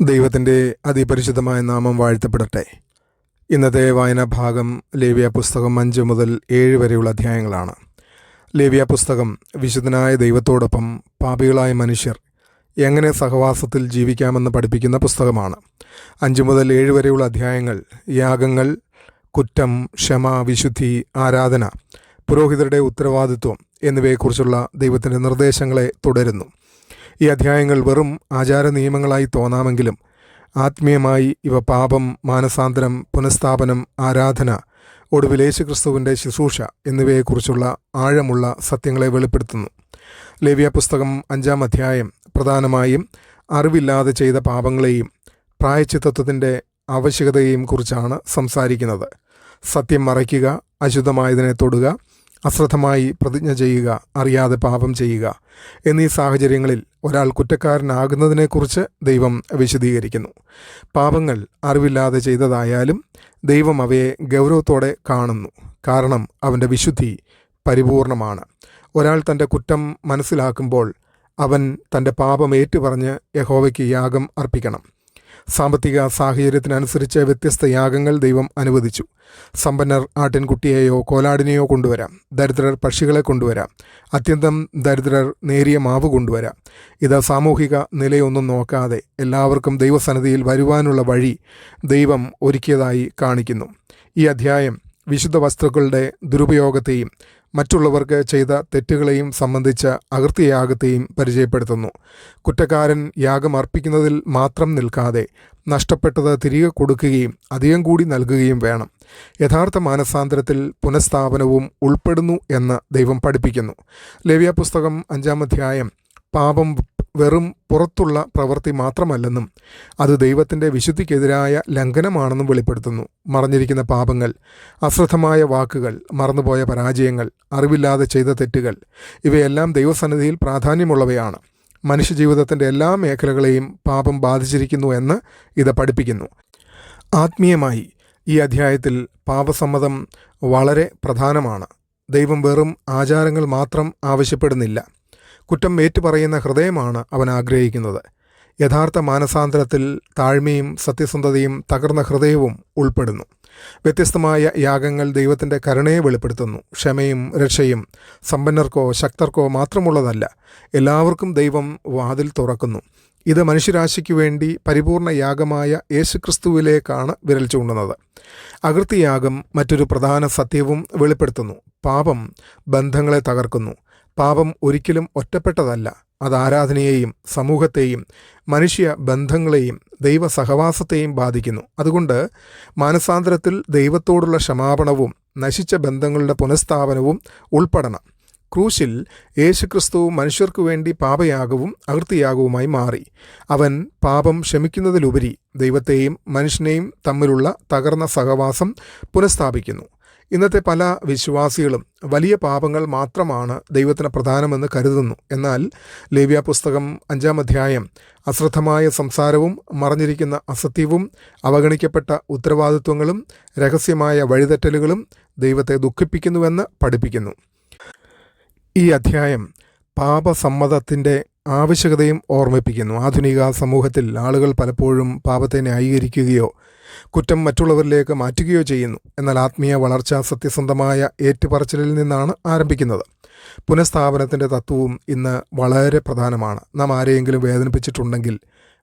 ദൈവത്തിൻ്റെ അതിപരിശുദ്ധമായ നാമം വാഴ്ത്തപ്പെടട്ടെ. ഇന്നത്തെ വായനാ ഭാഗം ലേവ്യ പുസ്തകം 5 മുതൽ 7 വരെയുള്ള അധ്യായങ്ങളാണ്. ലേവ്യ പുസ്തകം വിശുദ്ധനായ ദൈവത്തോടൊപ്പം പാപികളായ മനുഷ്യർ എങ്ങനെ സഹവാസത്തിൽ ജീവിക്കാമെന്ന് പഠിപ്പിക്കുന്ന പുസ്തകമാണ്. 5 മുതൽ 7 വരെയുള്ള അധ്യായങ്ങൾ യാഗങ്ങൾ, കുറ്റം, ക്ഷമ, വിശുദ്ധി, ആരാധന, പുരോഹിതരുടെ ഉത്തരവാദിത്വം എന്നിവയെക്കുറിച്ചുള്ള ദൈവത്തിൻ്റെ നിർദ്ദേശങ്ങളെ തുടരുന്നു. ഈ അധ്യായങ്ങൾ വെറും ആചാര നിയമങ്ങളായി തോന്നാമെങ്കിലും ആത്മീയമായി ഇവ പാപം, മാനസാന്തരം, പുനഃസ്ഥാപനം, ആരാധന, ഒടുവിൽ യേശുക്രിസ്തുവിൻ്റെ ശുശ്രൂഷ എന്നിവയെക്കുറിച്ചുള്ള ആഴമുള്ള സത്യങ്ങളെ വെളിപ്പെടുത്തുന്നു. ലേവ്യ പുസ്തകം 5-ാം അധ്യായം പ്രധാനമായും അറിവില്ലാതെ ചെയ്ത പാപങ്ങളെയും പ്രായശ്ചിത്തത്തിൻ്റെ ആവശ്യകതയെയും കുറിച്ചാണ് സംസാരിക്കുന്നത്. സത്യം മറയ്ക്കുക, അശുദ്ധമായതിനെ തൊടുക, അശ്രദ്ധമായി പ്രതിജ്ഞ ചെയ്യുക, അറിയാതെ പാപം ചെയ്യുക എന്നീ സാഹചര്യങ്ങളിൽ ഒരാൾ കുറ്റക്കാരനാകുന്നതിനെക്കുറിച്ച് ദൈവം വിശദീകരിക്കുന്നു. പാപങ്ങൾ അറിവില്ലാതെ ചെയ്തതായാലും ദൈവം അവയെ ഗൗരവത്തോടെ കാണുന്നു. കാരണം അവൻ്റെ വിശുദ്ധി പരിപൂർണമാണ്. ഒരാൾ തൻ്റെ കുറ്റം മനസ്സിലാക്കുമ്പോൾ അവൻ തൻ്റെ പാപം ഏറ്റുപറഞ്ഞ് യഹോവയ്ക്ക് യാഗം അർപ്പിക്കണം. സാമ്പത്തിക സാഹചര്യത്തിനനുസരിച്ച് വ്യത്യസ്ത യാഗങ്ങൾ ദൈവം അനുവദിച്ചു. സമ്പന്നർ ആട്ടിൻകുട്ടിയെയോ കോലാടിനെയോ കൊണ്ടുവരാം. ദരിദ്രർ പക്ഷികളെ കൊണ്ടുവരാം. അത്യന്തം ദരിദ്രർ നേരിയ മാവ് കൊണ്ടുവരാം. ഇത് സാമൂഹിക നിലയൊന്നും നോക്കാതെ എല്ലാവർക്കും ദൈവസന്നിധിയിൽ വരുവാനുള്ള വഴി ദൈവം ഒരുക്കിയതായി കാണിക്കുന്നു. ഈ അധ്യായം വിശുദ്ധ വസ്തുക്കളുടെ ദുരുപയോഗത്തെയും മറ്റുള്ളവർക്ക് ചെയ്ത തെറ്റുകളെയും സംബന്ധിച്ച അകൃത്യയാഗത്തെയും പരിചയപ്പെടുത്തുന്നു. കുറ്റക്കാരൻ യാഗം അർപ്പിക്കുന്നതിൽ മാത്രം നിൽക്കാതെ നഷ്ടപ്പെട്ടത് തിരികെ കൊടുക്കുകയും അധികം കൂടി നൽകുകയും വേണം. യഥാർത്ഥ മാനസാന്തരത്തിൽ പുനഃസ്ഥാപനവും ഉൾപ്പെടുന്നു എന്ന് ദൈവം പഠിപ്പിക്കുന്നു. ലേവ്യ പുസ്തകം 5-ാം അധ്യായം പാപം വെറും പുറത്തുള്ള പ്രവൃത്തി മാത്രമല്ലെന്നും അത് ദൈവത്തിൻ്റെ വിശുദ്ധിക്കെതിരായ ലംഘനമാണെന്നും വെളിപ്പെടുത്തുന്നു. മറഞ്ഞിരിക്കുന്ന പാപങ്ങൾ, അശ്രദ്ധമായ വാക്കുകൾ, മറന്നുപോയ പരാജയങ്ങൾ, അറിവില്ലാതെ ചെയ്ത തെറ്റുകൾ ഇവയെല്ലാം ദൈവസന്നിധിയിൽ പ്രാധാന്യമുള്ളവയാണ്. മനുഷ്യജീവിതത്തിൻ്റെ എല്ലാ മേഖലകളെയും പാപം ബാധിച്ചിരിക്കുന്നു എന്ന് ഇത് പഠിപ്പിക്കുന്നു. ആത്മീയമായി ഈ അധ്യായത്തിൽ പാപസമ്മതം വളരെ പ്രധാനമാണ്. ദൈവം വെറും ആചാരങ്ങൾ മാത്രം ആവശ്യപ്പെടുന്നില്ല. കുറ്റം ഏറ്റുപറയുന്ന ഹൃദയമാണ് അവൻ ആഗ്രഹിക്കുന്നത്. യഥാർത്ഥ മാനസാന്തരത്തിൽ താഴ്മയും സത്യസന്ധതയും തകർന്ന ഹൃദയവും ഉൾപ്പെടുന്നു. വ്യത്യസ്തമായ യാഗങ്ങൾ ദൈവത്തിൻ്റെ കരുണയെ വെളിപ്പെടുത്തുന്നു. ക്ഷമയും രക്ഷയും സമ്പന്നർക്കോ ശക്തർക്കോ മാത്രമുള്ളതല്ല, എല്ലാവർക്കും ദൈവം വാതിൽ തുറക്കുന്നു. ഇത് മനുഷ്യരാശിക്ക് വേണ്ടി പരിപൂർണ യാഗമായ യേശുക്രിസ്തുവിലേക്കാണ് വിരൽ ചൂണ്ടുന്നത്. അകൃത്യയാഗം മറ്റൊരു പ്രധാന സത്യവും വെളിപ്പെടുത്തുന്നു. പാപം ബന്ധങ്ങളെ തകർക്കുന്നു. പാപം ഒരിക്കലും ഒറ്റപ്പെട്ടതല്ല. അത് ആരാധനയെയും സമൂഹത്തെയും മനുഷ്യ ബന്ധങ്ങളെയും ദൈവ സഹവാസത്തെയും ബാധിക്കുന്നു. അതുകൊണ്ട് മാനസാന്തരത്തിൽ ദൈവത്തോടുള്ള ക്ഷമാപണവും നശിച്ച ബന്ധങ്ങളുടെ പുനഃസ്ഥാപനവും ഉൾപ്പെടണം. ക്രൂശിൽ യേശുക്രിസ്തു മനുഷ്യർക്കു വേണ്ടി പാപയാഗവും അകൃത്യയാഗവുമായി മാറി. അവൻ പാപം ക്ഷമിക്കുന്നതിലുപരി ദൈവത്തെയും മനുഷ്യനെയും തമ്മിലുള്ള തകർന്ന സഹവാസം പുനഃസ്ഥാപിക്കുന്നു. ഇന്നത്തെ പല വിശ്വാസികളും വലിയ പാപങ്ങൾ മാത്രമാണ് ദൈവത്തിന് പ്രധാനമെന്ന് കരുതുന്നു. എന്നാൽ ലേവ്യ പുസ്തകം 5-ാം അധ്യായം അശ്രദ്ധമായ സംസാരവും മറഞ്ഞിരിക്കുന്ന അസത്യവും അവഗണിക്കപ്പെട്ട ഉത്തരവാദിത്വങ്ങളും രഹസ്യമായ വഴിതെറ്റലുകളും ദൈവത്തെ ദുഃഖിപ്പിക്കുന്നുവെന്ന് പഠിപ്പിക്കുന്നു. ഈ അധ്യായം പാപസമ്മതത്തിൻ്റെ ആവശ്യകതയും ഓർമ്മിപ്പിക്കുന്നു. ആധുനിക സമൂഹത്തിൽ ആളുകൾ പലപ്പോഴും പാപത്തെ ന്യായീകരിക്കുകയോ കുറ്റം മറ്റുള്ളവരിലേക്ക് മാറ്റുകയോ ചെയ്യുന്നു. എന്നാൽ ആത്മീയ വളർച്ച സത്യസന്ധമായ ഏറ്റുപറച്ചിലിൽ നിന്നാണ് ആരംഭിക്കുന്നത്. പുനഃസ്ഥാപനത്തിൻ്റെ തത്വവും ഇന്ന് വളരെ പ്രധാനമാണ്. നാം ആരെയെങ്കിലും വേദനിപ്പിച്ചിട്ടുണ്ടെങ്കിൽ,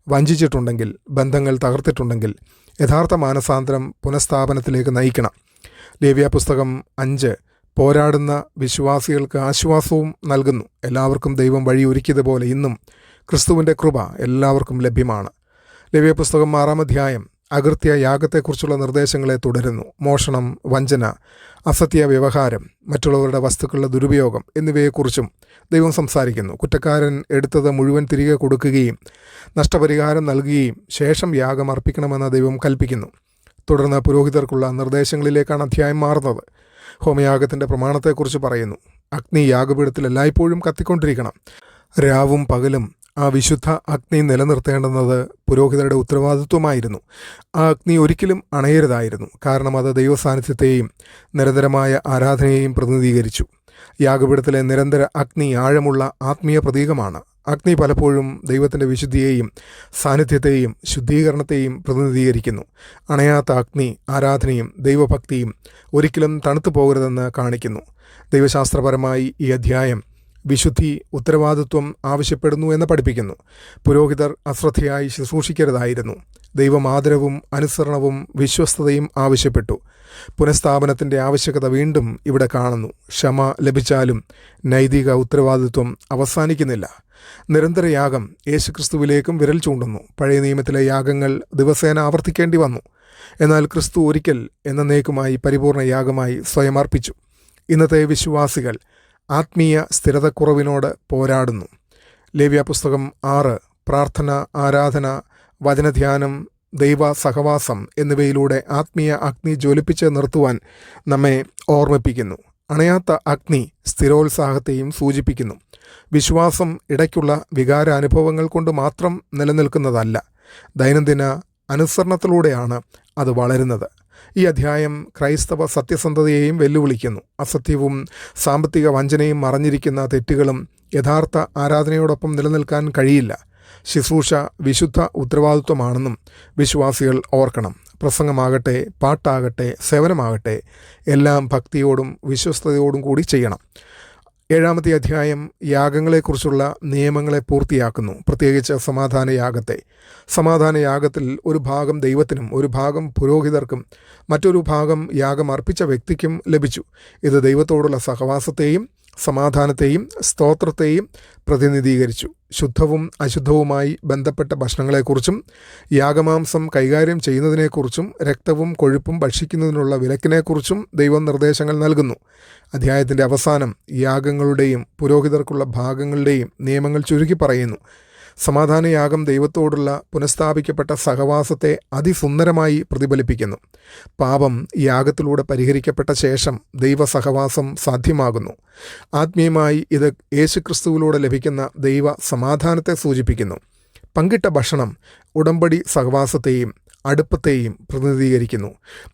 വഞ്ചിച്ചിട്ടുണ്ടെങ്കിൽ, ബന്ധങ്ങൾ തകർത്തിട്ടുണ്ടെങ്കിൽ യഥാർത്ഥ മാനസാന്തരം പുനഃസ്ഥാപനത്തിലേക്ക് നയിക്കണം. ലേവ്യ പുസ്തകം 5 പോരാടുന്ന വിശ്വാസികൾക്ക് ആശ്വാസവും നൽകുന്നു. എല്ലാവർക്കും ദൈവം വഴി ഒരുക്കിയതുപോലെ ഇന്നും ക്രിസ്തുവിൻ്റെ കൃപ എല്ലാവർക്കും ലഭ്യമാണ്. ലേവ്യ പുസ്തകം 6-ാം അധ്യായം അകൃത്യ യാഗത്തെക്കുറിച്ചുള്ള നിർദ്ദേശങ്ങളെ തുടരുന്നു. മോഷണം, വഞ്ചന, അസത്യ വ്യവഹാരം, മറ്റുള്ളവരുടെ വസ്തുക്കളുടെ ദുരുപയോഗം എന്നിവയെക്കുറിച്ചും ദൈവം സംസാരിക്കുന്നു. കുറ്റക്കാരൻ എടുത്തത് മുഴുവൻ തിരികെ കൊടുക്കുകയും നഷ്ടപരിഹാരം നൽകുകയും ശേഷം യാഗം അർപ്പിക്കണമെന്ന് ദൈവം കൽപ്പിക്കുന്നു. തുടർന്ന് പുരോഹിതർക്കുള്ള നിർദ്ദേശങ്ങളിലേക്കാണ് അധ്യായം മാറുന്നത്. ഹോമയാഗത്തിൻ്റെ പ്രമാണത്തെക്കുറിച്ച് പറയുന്നു. അഗ്നി യാഗപീഠത്തിൽ എല്ലായ്പ്പോഴും കത്തിക്കൊണ്ടിരിക്കണം. രാവും പകലും ആ വിശുദ്ധ അഗ്നി നിലനിർത്തേണ്ടുന്നത് പുരോഹിതരുടെ ഉത്തരവാദിത്വമായിരുന്നു. ആ അഗ്നി ഒരിക്കലും അണയരുതായിരുന്നു. കാരണം അത് ദൈവസാന്നിധ്യത്തെയും നിരന്തരമായ ആരാധനയെയും പ്രതിനിധീകരിച്ചു. യാഗപീഠത്തിലെ നിരന്തര അഗ്നി ആഴമുള്ള ആത്മീയ പ്രതീകമാണ്. അഗ്നി പലപ്പോഴും ദൈവത്തിൻ്റെ വിശുദ്ധിയെയും സാന്നിധ്യത്തെയും ശുദ്ധീകരണത്തെയും പ്രതിനിധീകരിക്കുന്നു. അണയാത്ത അഗ്നി ആരാധനയും ദൈവഭക്തിയും ഒരിക്കലും തണുത്തു പോകരുതെന്ന് കാണിക്കുന്നു. ദൈവശാസ്ത്രപരമായി ഈ അധ്യായം വിശുദ്ധി, ഉത്തരവാദിത്വം ആവശ്യപ്പെടുന്നു എന്ന് പഠിപ്പിക്കുന്നു. പുരോഹിതർ അശ്രദ്ധയായി ശുശ്രൂഷിക്കരുതായിരുന്നു. ദൈവം ആദരവും അനുസരണവും വിശ്വസ്തതയും ആവശ്യപ്പെട്ടു. പുനഃസ്ഥാപനത്തിൻ്റെ ആവശ്യകത വീണ്ടും ഇവിടെ കാണുന്നു. ക്ഷമ ലഭിച്ചാലും നൈതിക ഉത്തരവാദിത്വം അവസാനിക്കുന്നില്ല. നിരന്തര യാഗം യേശുക്രിസ്തുവിലേക്കും വിരൽ ചൂണ്ടുന്നു. പഴയ നിയമത്തിലെ യാഗങ്ങൾ ദിവസേന ആവർത്തിക്കേണ്ടി വന്നു. എന്നാൽ ക്രിസ്തു ഒരിക്കൽ എന്നേക്കുമായി പരിപൂർണ യാഗമായി സ്വയം അർപ്പിച്ചു. ഇന്നത്തെ വിശ്വാസികൾ ആത്മീയ സ്ഥിരതക്കുറവിനോട് പോരാടുന്നു. ലേവ്യപുസ്തകം 6 പ്രാർത്ഥന, ആരാധന, വചനധ്യാനം, ദൈവ സഹവാസം എന്നിവയിലൂടെ ആത്മീയ അഗ്നി ജ്വലിപ്പിച്ച് നിർത്തുവാൻ നമ്മെ ഓർമ്മിപ്പിക്കുന്നു. അണയാത്ത അഗ്നി സ്ഥിരോത്സാഹത്തെയും സൂചിപ്പിക്കുന്നു. വിശ്വാസം ഇടയ്ക്കുള്ള വികാരാനുഭവങ്ങൾ കൊണ്ട് മാത്രം നിലനിൽക്കുന്നതല്ല, ദൈനംദിന അനുസരണത്തിലൂടെയാണ് അത് വളരുന്നത്. ഈ അധ്യായം ക്രൈസ്തവ സത്യസന്ധതയെയും വെല്ലുവിളിക്കുന്നു. അസത്യവും സാമ്പത്തിക വഞ്ചനയും മറഞ്ഞിരിക്കുന്ന തെറ്റുകളും യഥാർത്ഥ ആരാധനയോടൊപ്പം നിലനിൽക്കാൻ കഴിയില്ല. ശുശ്രൂഷ വിശുദ്ധ ഉത്തരവാദിത്വമാണെന്നും വിശ്വാസികൾ ഓർക്കണം. പ്രസംഗമാകട്ടെ, പാട്ടാകട്ടെ, സേവനമാകട്ടെ, എല്ലാം ഭക്തിയോടും വിശ്വസ്തയോടും കൂടി ചെയ്യണം. 7-ാമത്തെ അധ്യായം യാഗങ്ങളെക്കുറിച്ചുള്ള നിയമങ്ങളെ പൂർത്തിയാക്കുന്നു, പ്രത്യേകിച്ച് സമാധാനയാഗത്തെ. സമാധാനയാഗത്തിൽ ഒരു ഭാഗം ദൈവത്തിനും ഒരു ഭാഗം പുരോഹിതർക്കും മറ്റൊരു ഭാഗം യാഗം അർപ്പിച്ച വ്യക്തിക്കും ലഭിച്ചു. ഇത് ദൈവത്തോടുള്ള സഹവാസത്തെയും സമാധാനത്തെയും സ്തോത്രത്തെയും പ്രതിനിധീകരിച്ചു. ശുദ്ധവും അശുദ്ധവുമായി ബന്ധപ്പെട്ട ഭക്ഷണങ്ങളെക്കുറിച്ചും യാഗമാംസം കൈകാര്യം ചെയ്യുന്നതിനെക്കുറിച്ചും രക്തവും കൊഴുപ്പും ഭക്ഷിക്കുന്നതിനുള്ള വിലക്കിനെക്കുറിച്ചും ദൈവം നിർദ്ദേശങ്ങൾ നൽകുന്നു. അധ്യായത്തിൻ്റെ അവസാനം യാഗങ്ങളുടെയും പുരോഹിതർക്കുള്ള ഭാഗങ്ങളുടെയും നിയമങ്ങൾ ചുരുക്കി പറയുന്നു. സമാധാനയാഗം ദൈവത്തോടുള്ള പുനഃസ്ഥാപിക്കപ്പെട്ട സഹവാസത്തെ അതിസുന്ദരമായി പ്രതിഫലിപ്പിക്കുന്നു. പാപം യാഗത്തിലൂടെ പരിഹരിക്കപ്പെട്ട ശേഷം ദൈവസഹവാസം സാധ്യമാകുന്നു. ആത്മീയമായി ഇത് യേശുക്രിസ്തുവിലൂടെ ലഭിക്കുന്ന ദൈവ സമാധാനത്തെ സൂചിപ്പിക്കുന്നു. പങ്കിട്ട ഭക്ഷണം ഉടമ്പടി സഹവാസത്തെയും അടുപ്പത്തെയും പ്രതിനിധീകരിക്കുന്നു.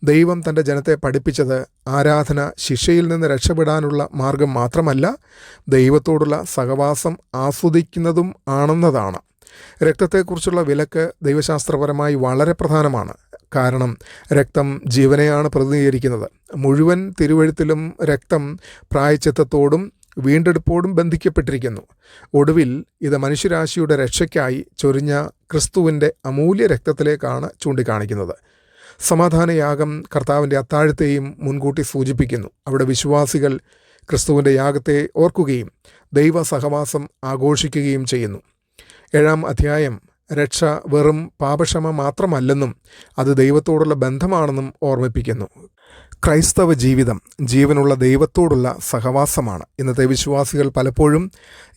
ദൈവം തൻ്റെ ജനത്തെ പഠിപ്പിച്ചത് ആരാധന ശിക്ഷയിൽ നിന്ന് രക്ഷപ്പെടാനുള്ള മാർഗം മാത്രമല്ല, ദൈവത്തോടുള്ള സഹവാസം ആസ്വദിക്കുന്നതും ആണെന്നതാണ്. രക്തത്തെക്കുറിച്ചുള്ള വിലക്ക് ദൈവശാസ്ത്രപരമായി വളരെ പ്രധാനമാണ്. കാരണം രക്തം ജീവനെയാണ് പ്രതിനിധീകരിക്കുന്നത്. മുഴുവൻ തിരുവെഴുത്തിലും രക്തം പ്രായശ്ചിത്തത്തോടും വീണ്ടെടുപ്പോടും ബന്ധിക്കപ്പെട്ടിരിക്കുന്നു. ഒടുവിൽ ഇത് മനുഷ്യരാശിയുടെ രക്ഷയ്ക്കായി ചൊരിഞ്ഞ ക്രിസ്തുവിൻ്റെ അമൂല്യ രക്തത്തിലേക്കാണ് ചൂണ്ടിക്കാണിക്കുന്നത്. സമാധാനയാഗം കർത്താവിൻ്റെ അത്താഴത്തെയും മുൻകൂട്ടി സൂചിപ്പിക്കുന്നു. അവിടെ വിശ്വാസികൾ ക്രിസ്തുവിൻ്റെ യാഗത്തെ ഓർക്കുകയും ദൈവ സഹവാസം ആഘോഷിക്കുകയും ചെയ്യുന്നു. 7-ാം അധ്യായം രക്ഷ വെറും പാപക്ഷമ മാത്രമല്ലെന്നും അത് ദൈവത്തോടുള്ള ബന്ധമാണെന്നും ഓർമ്മിപ്പിക്കുന്നു. ക്രൈസ്തവ ജീവിതം ജീവനുള്ള ദൈവത്തോടുള്ള സഹവാസമാണ്. ഇന്നത്തെ വിശ്വാസികൾ പലപ്പോഴും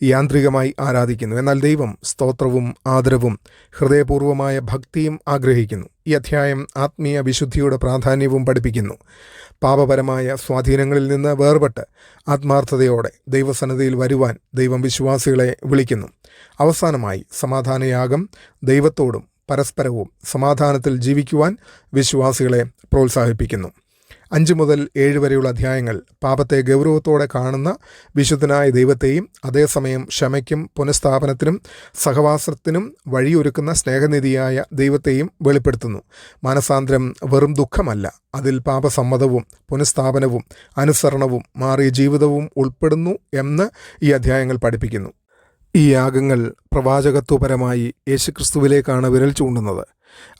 യാന്ത്രികമായി ആരാധിക്കുന്നു. എന്നാൽ ദൈവം സ്തോത്രവും ആദരവും ഹൃദയപൂർവമായ ഭക്തിയും ആഗ്രഹിക്കുന്നു. ഈ അധ്യായം ആത്മീയ വിശുദ്ധിയുടെ പ്രാധാന്യവും പഠിപ്പിക്കുന്നു. പാപപരമായ സ്വാധീനങ്ങളിൽ നിന്ന് വേർപെട്ട് ആത്മാർത്ഥതയോടെ ദൈവസന്നിധിയിൽ വരുവാൻ ദൈവം വിശ്വാസികളെ വിളിക്കുന്നു. അവസാനമായി സമാധാനയാഗം ദൈവത്തോടും പരസ്പരവും സമാധാനത്തിൽ ജീവിക്കുവാൻ വിശ്വാസികളെ പ്രോത്സാഹിപ്പിക്കുന്നു. 5 മുതൽ 7 വരെയുള്ള അധ്യായങ്ങൾ പാപത്തെ ഗൗരവത്തോടെ കാണുന്ന വിശുദ്ധനായ ദൈവത്തെയും അതേസമയം ക്ഷമയ്ക്കും പുനഃസ്ഥാപനത്തിനും സഹവാസത്തിനും വഴിയൊരുക്കുന്ന സ്നേഹനിധിയായ ദൈവത്തെയും വെളിപ്പെടുത്തുന്നു. മാനസാന്തരം വെറും ദുഃഖമല്ല, അതിൽ പാപസമ്മതവും പുനഃസ്ഥാപനവും അനുസരണവും മാറിയ ജീവിതവും ഉൾപ്പെടുന്നു എന്ന് ഈ അധ്യായങ്ങൾ പഠിപ്പിക്കുന്നു. ഈ യാഗങ്ങൾ പ്രവാചകത്വപരമായി യേശുക്രിസ്തുവിലേക്കാണ് വിരൽ ചൂണ്ടുന്നത്.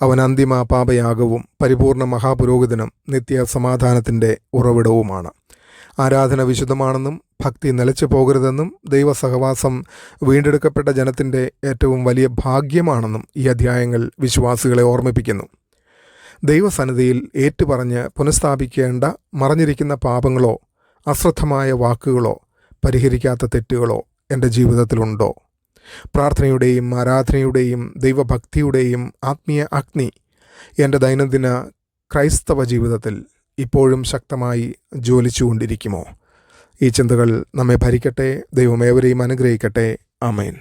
അവൻ അന്തിമ പാപയാഗവും പരിപൂർണ മഹാപുരോഹിതനും നിത്യ സമാധാനത്തിൻ്റെ ഉറവിടവുമാണ്. ആരാധന വിശുദ്ധമാണെന്നും ഭക്തി നിലച്ചു പോകരുതെന്നും ദൈവസഹവാസം വീണ്ടെടുക്കപ്പെട്ട ജനത്തിൻ്റെ ഏറ്റവും വലിയ ഭാഗ്യമാണെന്നും ഈ അധ്യായങ്ങൾ വിശ്വാസികളെ ഓർമ്മിപ്പിക്കുന്നു. ദൈവസന്നിധിയിൽ ഏറ്റുപറഞ്ഞ് പുനഃസ്ഥാപിക്കേണ്ട മറഞ്ഞിരിക്കുന്ന പാപങ്ങളോ അശ്രദ്ധമായ വാക്കുകളോ പരിഹരിക്കാത്ത തെറ്റുകളോ എൻ്റെ ജീവിതത്തിലുണ്ടോ? പ്രാർത്ഥനയുടെയും ആരാധനയുടെയും ദൈവഭക്തിയുടെയും ആത്മീയ അഗ്നി എൻ്റെ ദൈനംദിന ക്രൈസ്തവ ജീവിതത്തിൽ ഇപ്പോഴും ശക്തമായി ജ്വലിച്ചുകൊണ്ടിരിക്കുമോ? ഈ ചിന്തകൾ നമ്മെ ഭരിക്കട്ടെ. ദൈവം ഏവരെയും അനുഗ്രഹിക്കട്ടെ. ആമേൻ.